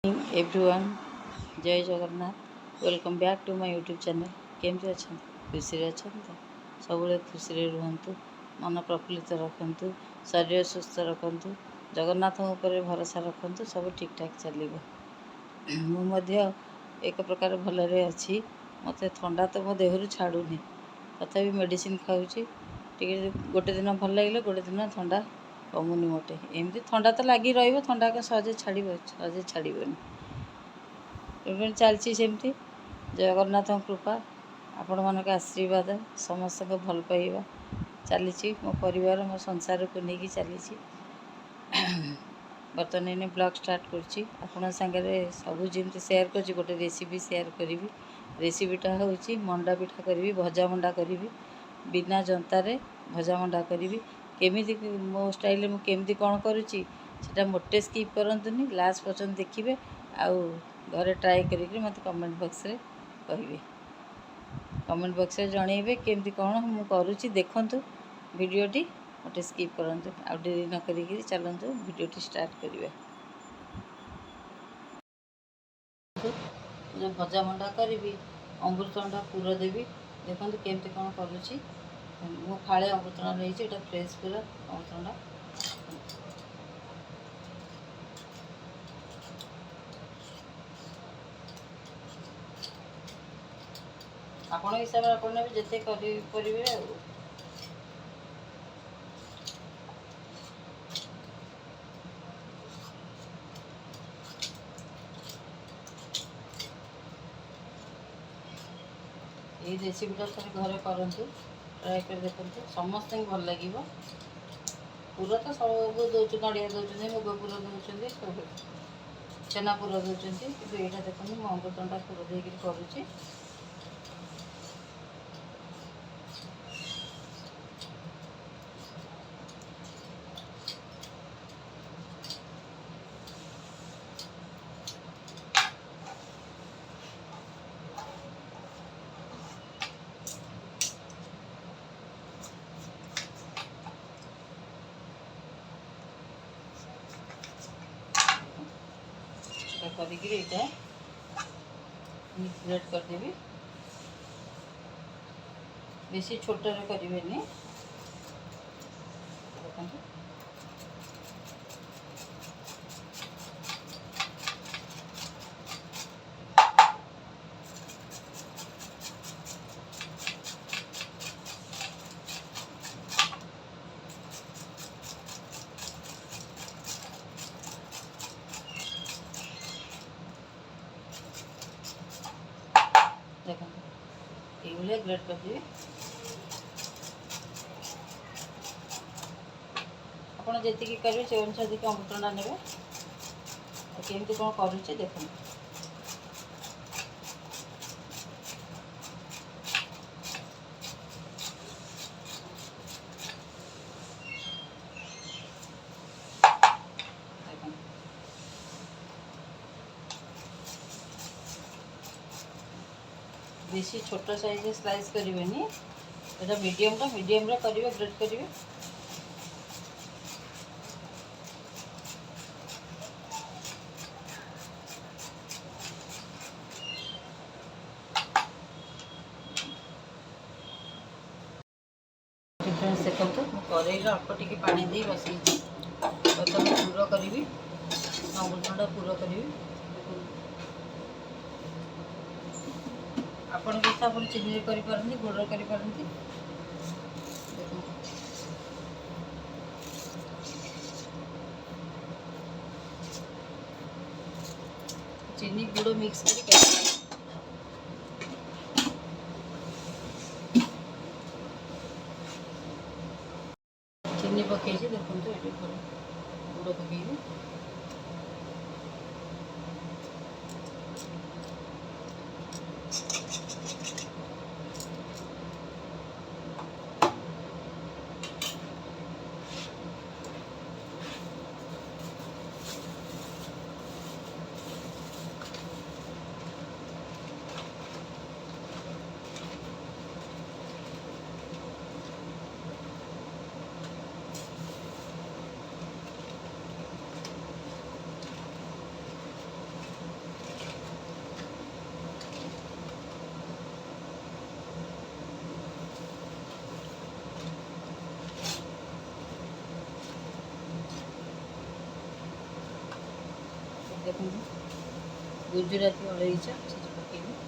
Everyone जय Jagannath welcome back to my YouTube channel. केमती अच्छा खुशी अच्छा तो सब खुशी रुहतु मन प्रफुल्लित रखु शरीर सुस्थ रखु जगन्नाथ भरोसा रखु सब ठीक ठाक चलो। मुझे एक प्रकार भलरे अच्छी मत थंडा तो मो देहरु छाड़ूनी तथा मेडिसिन खाऊँ गोटे दिन भल लगे गोटे दिन थंडा कमुनी मोटे एमती थंडा तो लगी रहा सहजे छाड़बनी चलती सेमती जगन्नाथ कृपा आपण मानक आशीर्वाद समस्त भल पाइबा चली मो परिवार मो संसार को लेकिन चली बर्तमान इन ब्लॉग स्टार्ट करुँची आपण सागर सब जमी सेयार कर गोटे रेसिपी सेयार करी रेसिपीटा हूँ मंडा पिठा करी भजा मंडा करी बिना जंतारे भजा मंडा करी केमी मो स्टाइल केमी कौन करुँची सेटा मोटे स्किप करंतुनी लास्ट पर्यंत देखिए आउ घरे ट्राए करी मत कमेंट बॉक्स रे कहिए कमेंट बॉक्स रे जनइबे केमती कौन मु करुँची देखंतु वीडियोटी मोटे स्किप करंतु आ डेरी न करी चलतु वीडियोटी स्टार्ट करिवे। जो भजा मंडा करी अमृतभंडा पूरा देवी देखो केमती कौन करुँची मु फाड़े अमृतभंडा नहीं फ्रेश पूरा अमृतभंडा आपण हिसाब से आपने भी जिते करेंगे ये रेसिपीटा थे घरे करूँ ट्राए कर देखो समस्त भल लगे पूरा तो सब दौर नड़िया दौरान मुग पूरा दौरान सब छेना पूरा दौरान कि यहाँ देखो मु अमृतभंडा पूरा देकर करुँची करा ग्रेट करदेवी बेसी छोट करें देखो ये ग्रेट करदेवी आप जी करेंगे से अनुसार देखिए अमृतभंडा ने केमती कौन करुँचे देखो बेसी छोट साइज स्लाइस करेंगे ये मीडियम रे करेंगे ग्रेट करेंगे डिफरेंस देखो कड़े अल्प टी पानी दे बसई बर्तमान पूरा करी अमृतभंडा पूरा करी आपण इच्छा आप चीनी करें गुड़ करें चीनी गुड़ मिक्स कर चीनी पकई देखो ये गुड़ पकई ଦେଖନ୍ତୁ ଗୁଜୁରାତି ଅଳେଇଚ ଛେଚି ପକେଇବି।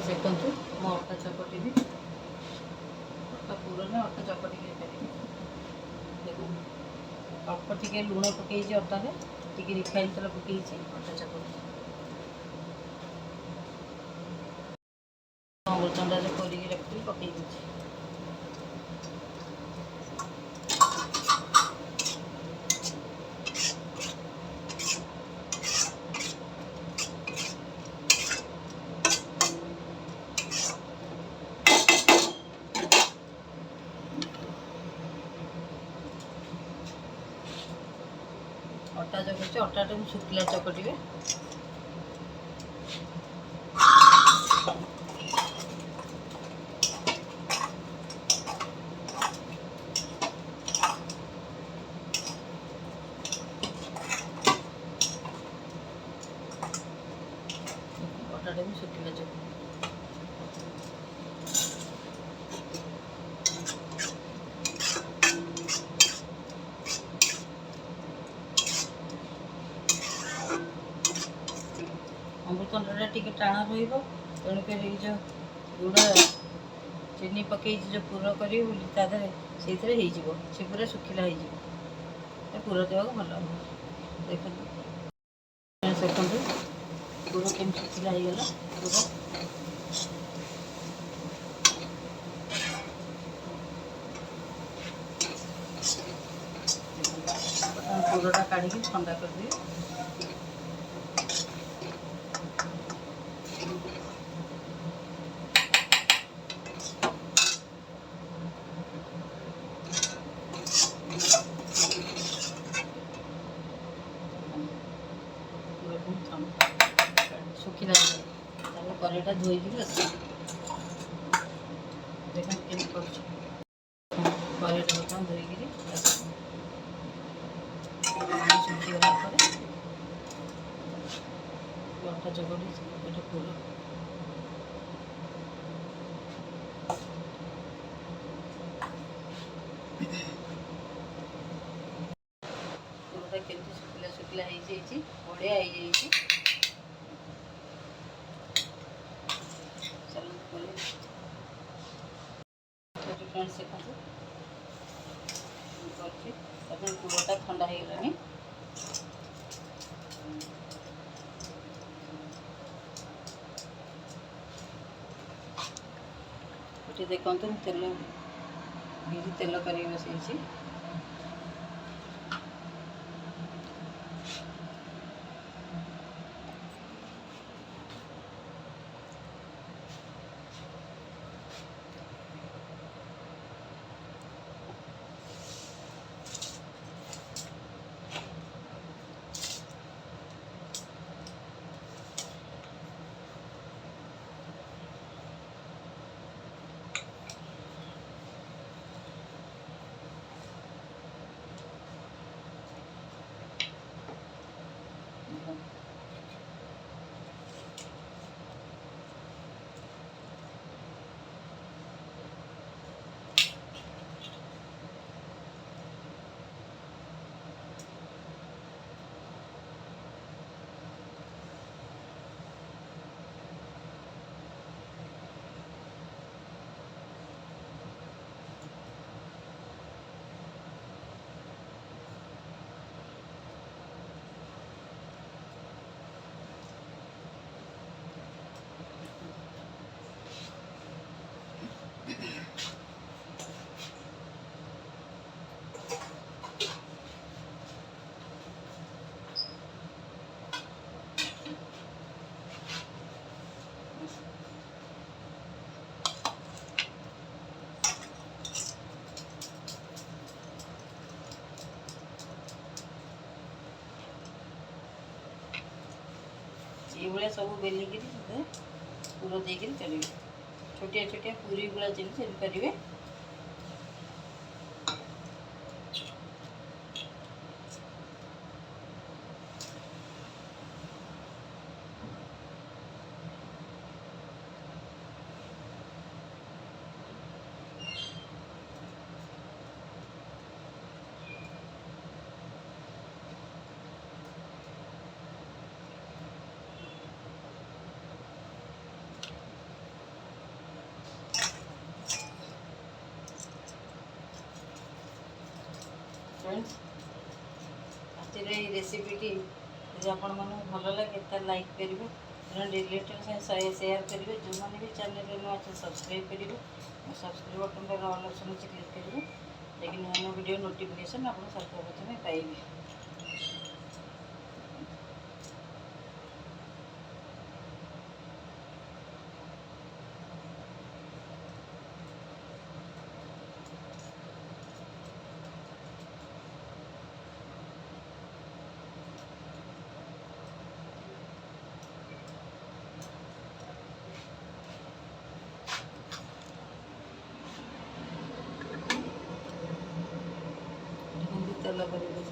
ଦେଖନ୍ତୁ ମୁଁ ଅଟା ଚକଟିବି, ଅଟା ପୁରରେ ଅଟା ଚକଟିକି ପାରିବି। ଦେଖନ୍ତୁ ଅଳ୍ପ ଟିକେ ଲୁଣ ପକେଇଛି, ଅଟାରେ ଟିକେ ରିଫାଇନ୍ ତେଲ ପକେଇଛି, ଅଟା ଚକଟିଛି। ଅମୃତଭଣ୍ଡା ଯୋଉ କରିକି ରଖିଥିଲି ପକେଇ ଦେଇଛି। ଅଟା ଚକଟିଛି, ଅଟାଟାକୁ ଶୁଖିଲା ଚକଟିବେ। ଅଟାଟାକୁ ଶୁଖିଲା ଚକଟିବେ। ଅମୃତଭଣ୍ଡାଟା ଟିକେ ଟାଣ ରହିବ, ତେଣୁକରି ଯେଉଁ ଗୁଡ଼ ଚିନି ପକେଇଛି ଯେଉଁ ପୁର କରିବି ବୋଲି ତା ଦେହରେ ସେଇଥିରେ ହେଇଯିବ, ସେ ପୁରା ଶୁଖିଲା ହେଇଯିବ, ପୁର ଦେବାକୁ ଭଲ ହେବ। ଦେଖନ୍ତୁ ଦେଖନ୍ତୁ ପୁର କେମିତି ଶୁଖିଲା ହେଇଗଲା। ପୁର ପୁରଟା କାଢ଼ିକି ଥଣ୍ଡା କରିଦେବି। ଶୁଖିଲା ତାପରେ କରେଇଟା ଧୋଇକିରି ଅଛି। ଦେଖନ୍ତୁ କେମିତି କରୁଛି, କରେଇଟା ବର୍ତ୍ତମାନ ଧୋଇକିରି ପାଣି ଶୁଖିଗଲା ପରେ ଅଟା ଚକଟିଛି, ଏଟା ପୁର ପୁରଟା କେମିତି ଶୁଖିଲା ଶୁଖିଲା ହେଇଯାଇଛି, ବଢ଼ିଆ ହେଇଯାଇଛି। ଦେଖନ୍ତୁ କରୁଛି, ତାପରେ ପୁରଟା ଥଣ୍ଡା ହେଇଗଲାଣି। ଏଠି ଦେଖନ୍ତୁ ବିରି ତେଲ କରିକି ବସେଇଛି। ଏଇଭଳିଆ ସବୁ ବେଲିକିରି ସେଥିରେ ପୁର ଦେଇକିରି କରିବେ। ଛୋଟିଆ ଛୋଟିଆ ପୁରୀ ଗୁଳା ଯେମିତି ସେମିତି କରିବେ। फ्रेंड्स आज रेसिपीटी जो आपण मानक भल लगे तो लाइक करेंगे, रिलेटिव सेयार करेंगे, जो मैंने भी चैनल नुआ सब्सक्राइब करेंगे, सब्सक्राइब बटन पर ऑल ऑप्शन अच्छे क्लिक करेंगे, लेकिन नुआ नुआ वीडियो नोटिफिकेशन आप सर्वप्रथम पाइबे। तेल पर बस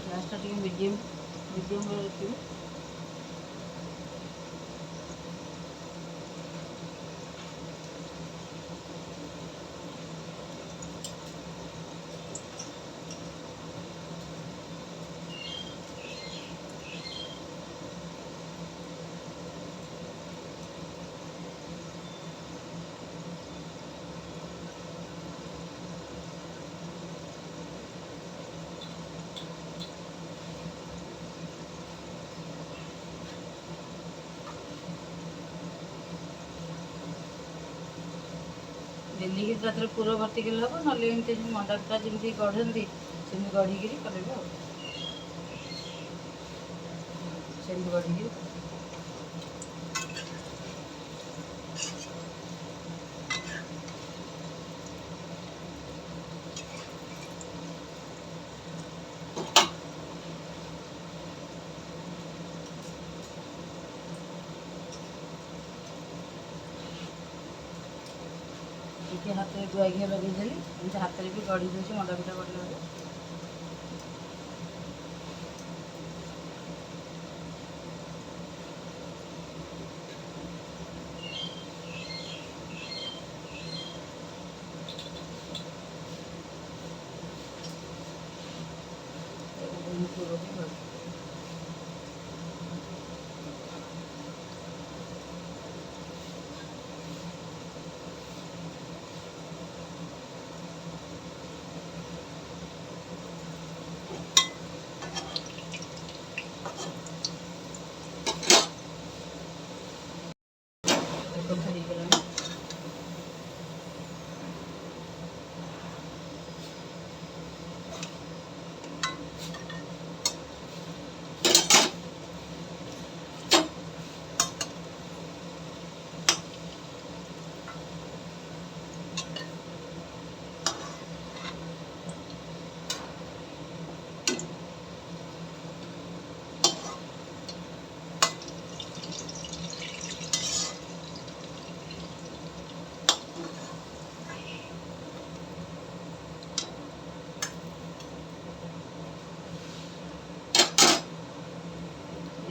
लास्ट मीडियम रखिए। बेलिकी तार पूर भर्ती कले हम ना एमती मंडा पिठा जमी गढ़ती सेमती गढ़ी करेंगे सेमती गढ़ी ଟିକେ ହାତରେ ଗୁଆ ଘିଅ ଲଗେଇଦେଲି, ଏମିତି ହାତରେ ବି ଗଢ଼ି ଦେଉଛି ମଣ୍ଡା ପିଠା ଗଢ଼ିଲା ବେଳେ।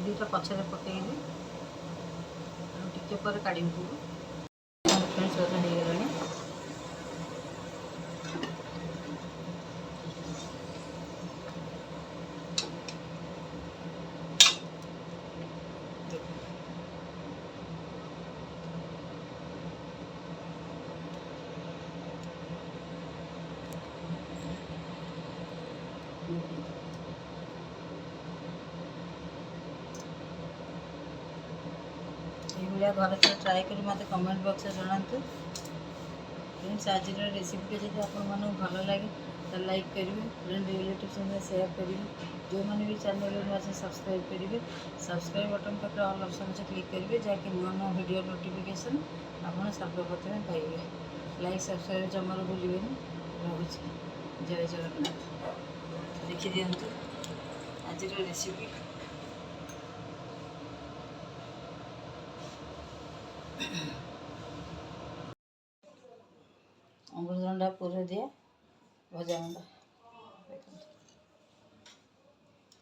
दुईटा पछरे पकईली टिके पर काढ़ी फ्रेंड्स हो गलानी। ये घर थोड़ा ट्राए कर मत कमेंट बॉक्स में जनातु फ्रेंड्स। आज रेसिपी जब आपको भल लगे तो लाइक करेंगे, फ्रेंड रिलेटिव सहित सेयार करेंगे। जो मैंने भी चैनल में अच्छे सब्सक्राइब करेंगे, सब्सक्राइब बटन पाखे ऑल ऑप्शन अच्छे क्लिक करेंगे जहाँकि नुआ नुआ वीडियो नोटिफिकेशन आप सर्वप्रथम पाइबे। लाइक सब्सक्राइब जमार भूलें। रोचे जय जगन्नाथ। देखी दिंतु आज रेसिपी। अमृतभंडा पूरा दिए भजा भंडा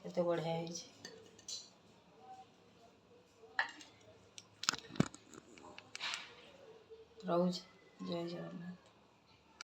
केते बढ़िया है। रोज जय जगन्नाथ।